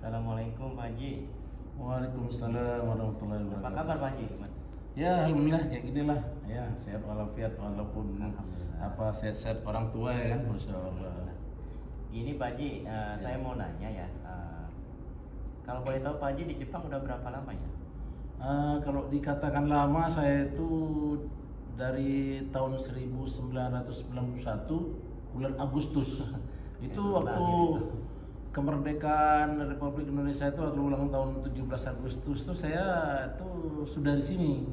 Assalamualaikum Pak Haji. Waalaikumsalam warahmatullahi Apa wabarakatuh. kabar Pak Haji? Ya alhamdulillah kayak gini lah. Ya sehat walafiat walaupun Alhamdulillah. sehat-sehat orang tua ya kan, masya Allah. Gini Pak Haji, saya mau nanya ya. Kalau boleh tahu Pak Haji di Jepang udah berapa lama ya? Kalau dikatakan lama, saya itu dari tahun 1991 bulan Agustus. Itu waktu kemerdekaan Republik Indonesia itu waktu ulang tahun 17 Agustus itu saya tuh sudah di sini.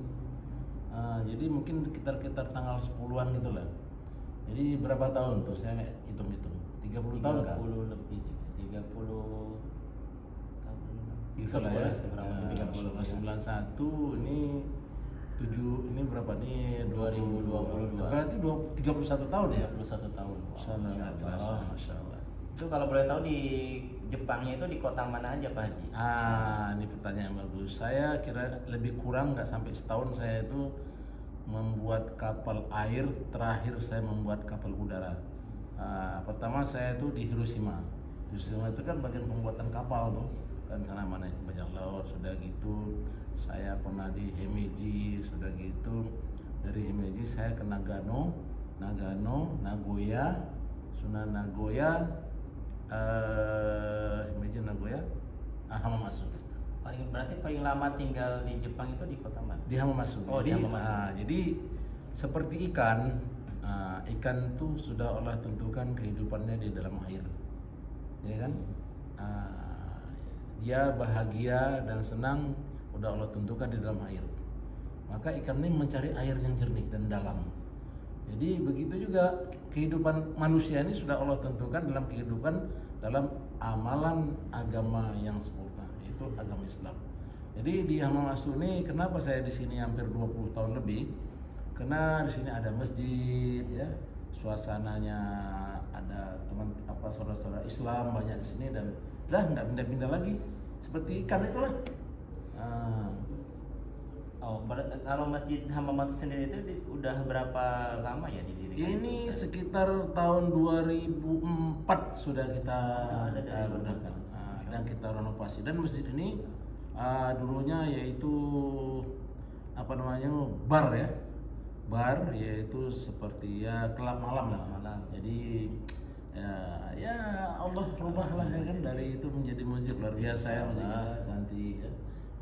Jadi mungkin sekitar tanggal 10-an gitu lah. Jadi berapa tahun tuh saya hitung-hitung? 30 tahun kan? 30 lebih, 30 tahun. Itulah ya. Seberapa 30 91 ini 7 ini berapa nih 2022. Berarti 31 tahun ya? 31 tahun. Wow, Masya Allah, Masya nggak terasa, Allah. Masya Allah. Itu kalau boleh tahu di Jepangnya itu di kota mana aja Pak Haji? Ini pertanyaan bagus. Saya kira lebih kurang nggak sampai setahun saya itu membuat kapal air. Terakhir saya membuat kapal udara. Pertama saya itu di Hiroshima. Hiroshima itu kan bagian pembuatan kapal tuh. Kan sana mana banyak laut, sudah gitu. Saya pernah di Himeji, sudah gitu. Dari Himeji saya ke Nagano, Nagoya, Sunan Nagoya, Himeji, Nagoya, Hamamatsu. Berarti paling lama tinggal di Jepang itu di kota mana? Di Hamamatsu. Oh, di Hamamatsu. Jadi seperti ikan, ikan tuh sudah Allah tentukan kehidupannya di dalam air, ya kan? Dia bahagia dan senang udah Allah tentukan di dalam air. Maka ikan ini mencari air yang jernih dan dalam. Jadi begitu juga kehidupan manusia ini sudah Allah tentukan dalam kehidupan dalam amalan agama yang sempurna, yaitu agama Islam. Jadi di Hamamatsu ini kenapa saya di sini hampir 20 tahun lebih? Karena di sini ada masjid ya, suasananya ada saudara-saudara Islam banyak di sini dan udah nggak pindah-pindah lagi seperti ikan itulah. Kalau Masjid Hamamatsu sendiri itu udah berapa lama ya didirikan? Ini sekitar tahun 2004 sudah kita Ada dari gunakan dan kita renovasi. Dan masjid ini dulunya yaitu bar ya, yaitu seperti ya klub malam lah. Jadi ya Allah rubahlah ya kan, dari itu menjadi masjid luar biasa ya, masjidnya cantik ya.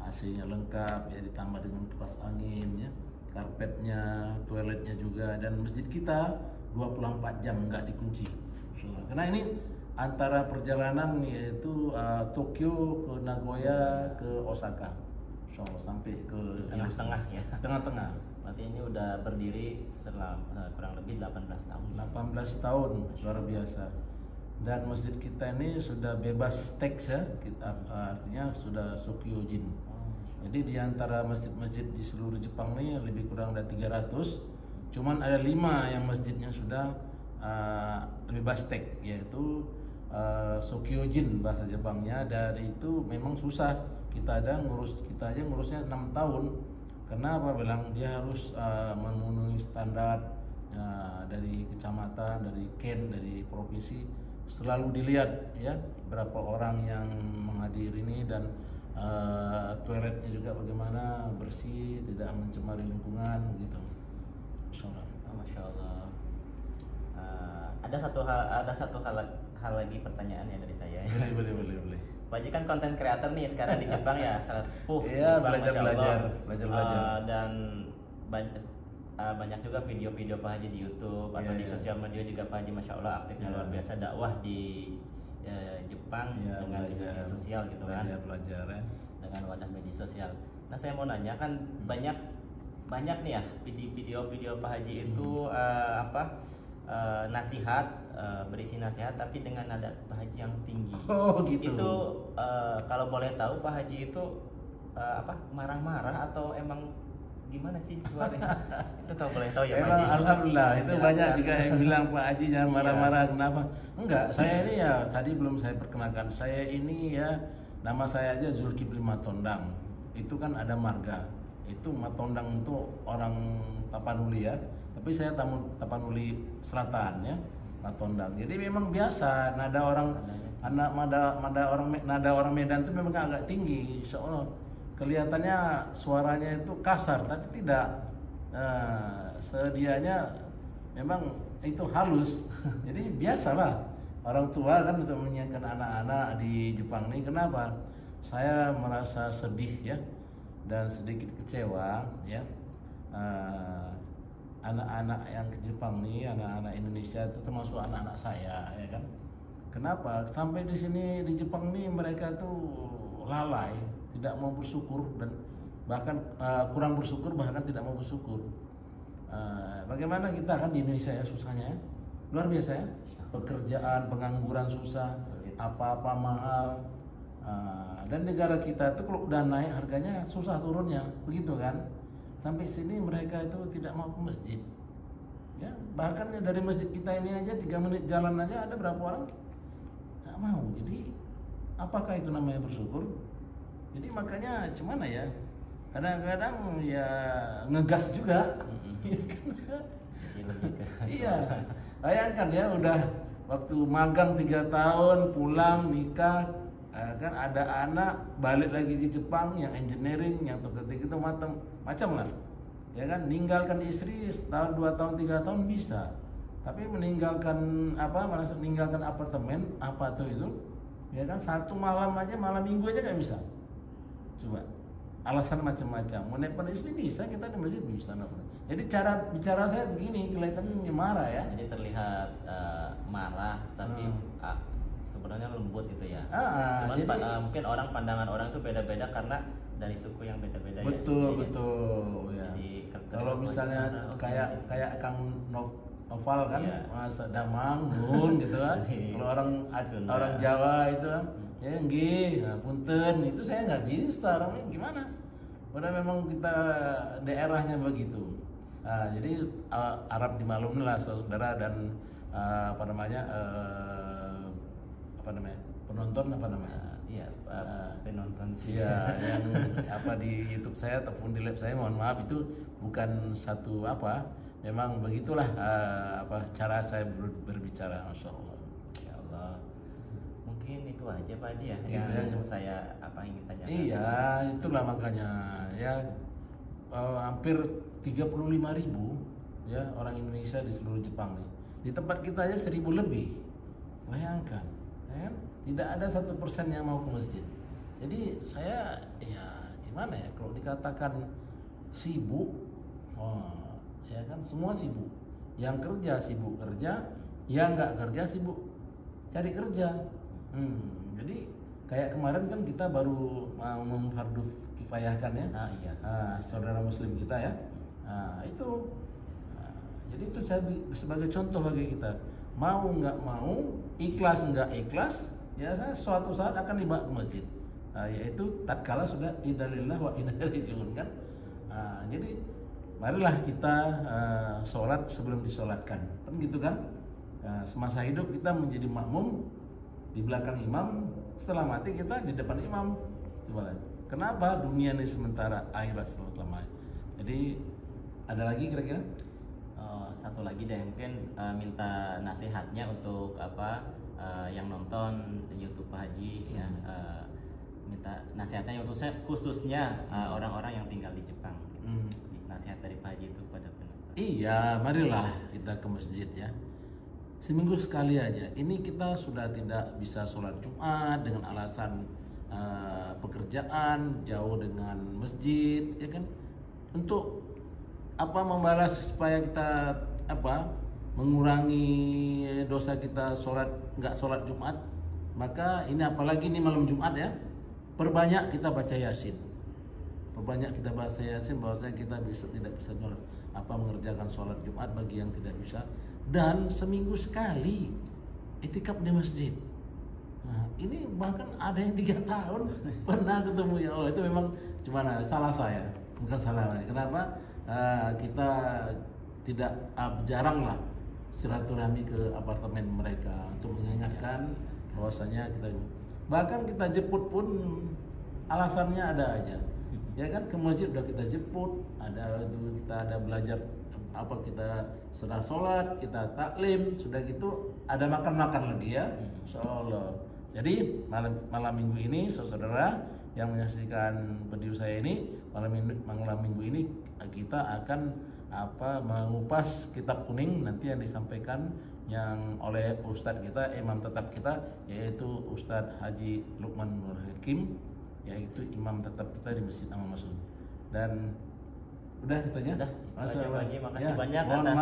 AC-nya lengkap ya, ditambah dengan kipas angin ya, karpetnya, toiletnya juga, dan masjid kita 24 jam nggak dikunci. Karena ini antara perjalanan yaitu Tokyo ke Nagoya ke Osaka, sampai ke Tengah-tengah ya. Tengah-tengah. Berarti ini udah berdiri selama kurang lebih 18 tahun. 18 tahun, luar biasa. Dan masjid kita ini sudah bebas teks ya, artinya sudah Sokyojin. Jadi di antara masjid-masjid di seluruh Jepang ini lebih kurang ada 300. Cuman ada 5 yang masjidnya sudah bebas teks, yaitu Sokyojin bahasa Jepangnya. Dari itu memang susah. Kita aja ngurusnya 6 tahun. Karena bilang dia harus memenuhi standar dari kecamatan, dari ken, dari provinsi, selalu dilihat ya berapa orang yang menghadiri ini, dan toiletnya juga bagaimana, bersih, tidak mencemari lingkungan gitu. Masya Allah. Ada satu hal lagi pertanyaan ya dari saya. Boleh. Pak Haji kan konten kreator nih sekarang di Jepang ya, salah sepuh. Iya, Jepang, Masya Allah. belajar. Dan banyak juga video-video Pak Haji di YouTube atau di sosial media juga Pak Haji, Masya Allah aktifnya luar biasa, dakwah di Jepang dengan media sosial gitu kan. Belajar ya. Dengan wadah media sosial. Nah saya mau nanya kan banyak nih ya video-video Pak Haji itu nasihat, berisi nasihat tapi dengan nada Pak Haji yang tinggi. Oh gitu. Itu kalau boleh tahu Pak Haji itu marah-marah atau emang gimana sih suaranya? Itu kalau boleh tahu ya Pak Haji. Alhamdulillah, itu banyak juga yang bilang Pak Haji jangan marah-marah. Kenapa? Enggak, saya ini ya tadi belum saya perkenalkan. Saya ini ya, nama saya aja Zulkifli Matondang. Itu kan ada marga. Itu Matondang itu orang Tapanuli ya. Tapi saya Tapanuli Selatan ya, Matondang. Jadi memang biasa nada orang nada orang Medan itu memang agak tinggi, insya Allah. Kelihatannya suaranya itu kasar, tapi tidak. Sedianya memang itu halus. Jadi biasalah orang tua kan untuk menyanyikan anak-anak di Jepang ini. Kenapa? Saya merasa sedih ya dan sedikit kecewa ya. Anak-anak yang ke Jepang nih, anak-anak Indonesia itu termasuk anak-anak saya ya kan. Kenapa? Sampai di sini di Jepang nih mereka tuh lalai, tidak mau bersyukur dan bahkan kurang bersyukur, bahkan tidak mau bersyukur. Bagaimana kita kan di Indonesia ya susahnya ya. Luar biasa ya. Pekerjaan, pengangguran susah, apa-apa mahal. Dan negara kita itu kalau udah naik harganya susah turunnya, begitu kan? Sampai sini mereka itu tidak mau ke masjid. Ya, bahkan dari masjid kita ini aja 3 menit jalan aja ada berapa orang nggak mau. Jadi apakah itu namanya bersyukur? Jadi makanya gimana ya? Kadang-kadang ya ngegas juga. Iya. Bayangkan ya udah waktu magang 3 tahun, pulang nikah, kan ada anak balik lagi ke Jepang yang engineering, yang teknik itu macam lah. Ya kan, meninggalkan istri setahun, 2 tahun, 3 tahun bisa. Tapi meninggalkan meninggalkan apartemen apa tuh itu? Ya kan, 1 malam aja, malam minggu aja nggak bisa. Coba. Alasan macam-macam. Mau nelpon istri bisa, kita di masjid bisa. Jadi cara bicara saya begini, kelihatannya marah ya. Jadi terlihat marah, tapi sebenarnya lembut itu ya. Cuman jadi, mungkin pandangan orang itu beda-beda karena dari suku yang beda-beda ya. Betul ya. Kalau misalnya kayak Kang Noval kan, Mas Damang, Nun gitu kan. Kalau orang Jawa itu kan, ya nggih, punten, itu saya nggak bisa. Orangnya gimana? Padahal memang kita daerahnya begitu. Jadi Arab dimaklumi lah saudara dan penonton penonton ya yang di YouTube saya ataupun di live saya, mohon maaf itu bukan satu memang begitulah cara saya berbicara. Masya Allah. Ya Allah, mungkin itu aja Pak Haji ya yang saya ingin tanyakan. Iya, itulah makanya ya hampir 35.000 ya orang Indonesia di seluruh Jepang nih. Di tempat kita aja 1.000 lebih. Bayangkan, ya kan? Tidak ada 1% yang mau ke masjid. Jadi saya ya gimana ya, kalau dikatakan sibuk, ya kan semua sibuk. Yang kerja sibuk kerja, yang nggak kerja sibuk cari kerja. Jadi kayak kemarin kan kita baru memfardu kifayahkan ya, saudara Muslim kita ya. Itu, jadi itu sebagai contoh bagi kita. Mau nggak mau, ikhlas nggak ikhlas, ya suatu saat akan dibawa ke masjid. Yaitu tatkala sudah innalillahi wa inna ilaihi raji'un kan. Jadi marilah kita sholat sebelum disolatkan, kan gitu kan. Semasa hidup kita menjadi makmum di belakang imam, setelah mati kita di depan imam. Coba lihat. Kenapa dunia ini sementara, akhirat selama-lamanya. Jadi ada lagi kira-kira? Satu lagi deh, mungkin minta nasihatnya untuk yang nonton YouTube Pak Haji ya, minta nasihatnya untuk saya khususnya orang-orang yang tinggal di Jepang. Nasihat dari Pak Haji itu pada penonton. Iya, marilah kita ke masjid ya. Seminggu sekali aja. Ini kita sudah tidak bisa sholat Jumat dengan alasan pekerjaan, jauh dengan masjid, ya kan? Untuk membalas supaya kita mengurangi dosa kita nggak sholat Jumat, maka ini apalagi ini malam Jumat ya, perbanyak kita baca Yasin, bahwasanya kita besok tidak bisa mengerjakan sholat Jumat bagi yang tidak bisa, dan seminggu sekali itikaf di masjid. Nah, ini bahkan ada yang 3 tahun pernah ketemu. Ya Allah, itu memang salah saya, bukan salah. Kenapa? Kita tidak jarang lah silaturahmi ke apartemen mereka untuk mengingatkan bahwasanya kita, bahkan kita jemput pun alasannya ada aja, ya kan. Ke masjid udah kita jemput, kita ada belajar kita setelah sholat kita taklim, sudah gitu ada makan lagi ya, insyaallah. Jadi malam minggu ini saudara yang menyaksikan video saya ini, malam minggu ini kita akan mengupas kitab kuning nanti yang disampaikan yang oleh Ustadz kita, imam tetap kita, yaitu Ustadz Haji Lukman Nur Hakim, yaitu imam tetap kita di Masjid Amal Masud. Dan udah itu aja. Pak Haji, makasih banyak atas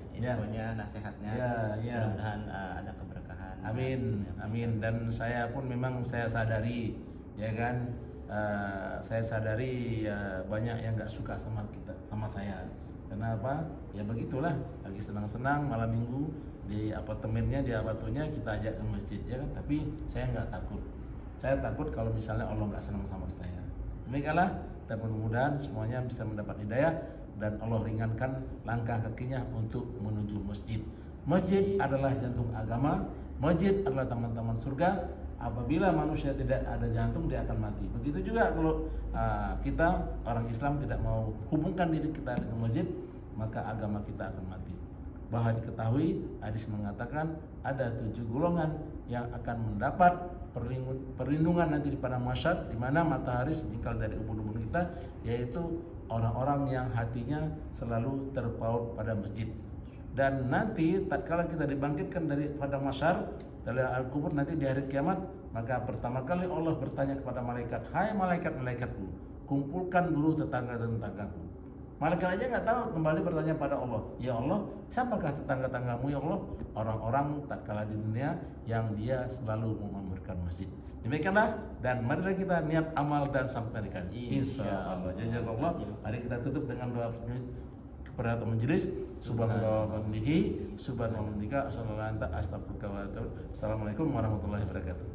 infonya, nasihatnya. Mudah-mudahan ada keberkahan. Amin. Dan saya pun memang saya sadari, ya kan, saya sadari banyak yang nggak suka sama saya. Kenapa? Ya begitulah, lagi senang-senang malam minggu di apartemennya, di abatunya kita ajak ke masjid, ya kan. Tapi saya nggak takut. Saya takut kalau misalnya Allah nggak senang sama saya. Demikianlah, dan mudah-mudahan semuanya bisa mendapat hidayah dan Allah ringankan langkah kakinya untuk menuju masjid. Masjid adalah jantung agama. Masjid adalah taman-taman surga. Apabila manusia tidak ada jantung, dia akan mati. Begitu juga kalau kita orang Islam tidak mau hubungkan diri kita dengan masjid, maka agama kita akan mati. Bahwa diketahui, hadis mengatakan ada 7 golongan yang akan mendapat perlindungan nanti di padang mahsyar, di mana matahari sejengkal dari ubun-ubun kita, yaitu orang-orang yang hatinya selalu terpaut pada masjid. Dan nanti tatkala kita dibangkitkan dari padang mahsyar dari al-kubur, nanti di hari kiamat, maka pertama kali Allah bertanya kepada malaikat, "Hai malaikat-malaikatku, kumpulkan dulu tetangga-tetanggaku." Malaikat aja nggak tahu, kembali bertanya pada Allah, "Ya Allah, siapakah tetangga-tanggamu ya Allah?" Orang-orang tatkala di dunia yang dia selalu memakmurkan masjid. Demikianlah, dan marilah kita niat amal dan sampaikan insyaallah. Jazakallah. Mari kita tutup dengan doa kepada majelis. Subhanallah wa bihamdihi, subhanallah wa bihamdika, asyhadu an la ilaha illa anta, astaghfiruka wa atubu ilaik. Assalamualaikum warahmatullahi wabarakatuh.